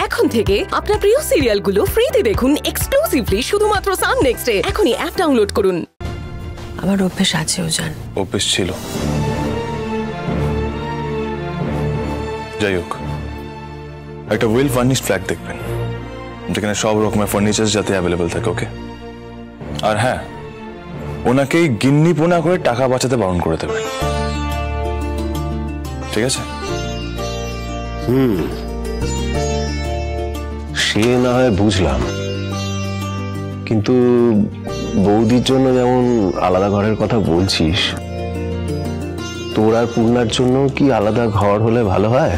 এখন থেকে আপনার প্রিয় সিরিয়ালগুলো ফ্রিতে দেখুন এক্সক্লুসিভলি শুধুমাত্র সান নেক্সটে। এখনই অ্যাপ ডাউনলোড করুন। আমার অভ্যেস আছে ওজান, অভ্যেস ছিল। যাই হোক, একটা ওয়েল ফার্নিশড ফ্ল্যাট দেখবেন যেখানে সব রকমের ফার্নিচার যাতে অ্যাভেলেবল থাকে। ওকে? আর হ্যাঁ, ওনাকেই গিন্নি পোনা করে টাকা বাঁচাতে বারণ করে দেবেন, ঠিক আছে? সে না হয় বুঝলাম, কিন্তু বৌদির জন্য যেমন আলাদা ঘরের কথা বলছিস, তোর আর পূর্ণার জন্য কি আলাদা ঘর হলে ভালো হয়?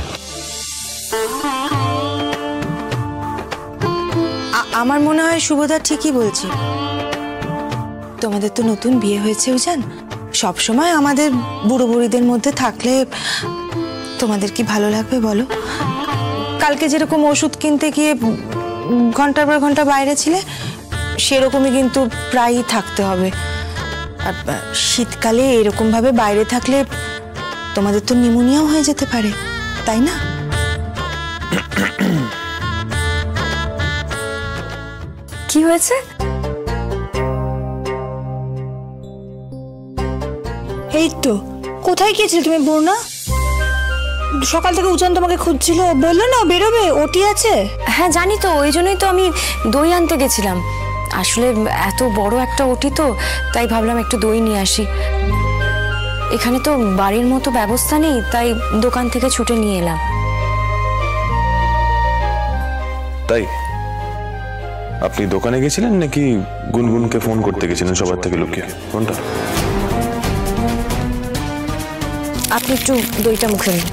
আমার মনে হয় শুভদা ঠিকই বলছি। তোমাদের তো নতুন বিয়ে হয়েছে ওজান, সবসময় আমাদের বুড়ো বুড়িদের মধ্যে থাকলে তোমাদের কি ভালো লাগবে বলো? কালকে যেরকম ওষুধ কিনতে গিয়ে ঘন্টার পর ঘন্টা বাইরে ছিলে, সেরকমই কিন্তু প্রায়ই থাকতে হবে। আর শীতকালে এরকম ভাবে বাইরে থাকলে তোমাদের তো নিউমোনিয়াও হয়ে যেতে পারে, তাই না? কি হয়েছে? এই তো, কোথায় গিয়েছিলে তুমি পূর্ণা? সকাল থেকে উজান তোমাকে খুঁজছিল, বললো না বেরোবে, ওটি আছে। হ্যাঁ জানি তো, ওই জন্যই তো আমি দই আনতে গেছিলাম। আসলে এত বড় একটা ওটি তো, তাই ভাবলাম একটু দই নিয়ে আসি। এখানে তো বাড়ির মতো ব্যবস্থা নেই, তাই দোকান থেকে ছুটে নিয়ে এলাম। তাই আপনি দোকানে গেছিলেন নাকি গুনগুনকে ফোন করতে গেছিলেন সবার থেকে লুকিয়ে? কোনটা? আপনি একটু দইটা মুখে নিন।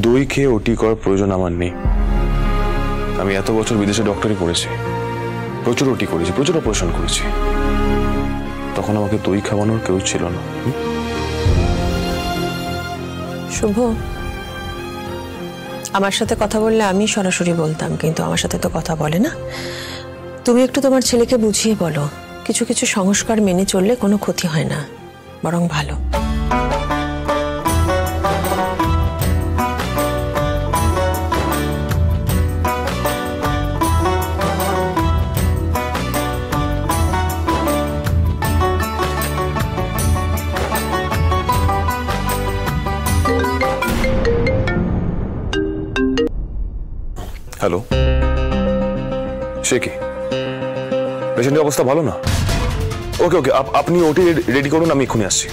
দই খেয়ে ওটি করার প্রয়োজন আমার নেই। আমি এত বছর বিদেশে ডক্টরি পড়েছি, প্রচুর ওটি করেছি, প্রচুর অপারেশন করেছি, তখন আমাকে দই খাওয়ানোর কেউ ছিল না। শুভ, আমার সাথে কথা বললে আমি সরাসরি বলতাম, কিন্তু আমার সাথে তো কথা বলে না। তুমি একটু তোমার ছেলেকে বুঝিয়ে বলো, কিছু কিছু সংস্কার মেনে চললে কোনো ক্ষতি হয় না, বরং ভালো। হ্যালো, সে কি? পেশেন্টের অবস্থা ভালো না? ওকে ওকে, আপনি ওটি রেডি করুন, আমি এক্ষুনি আসছি।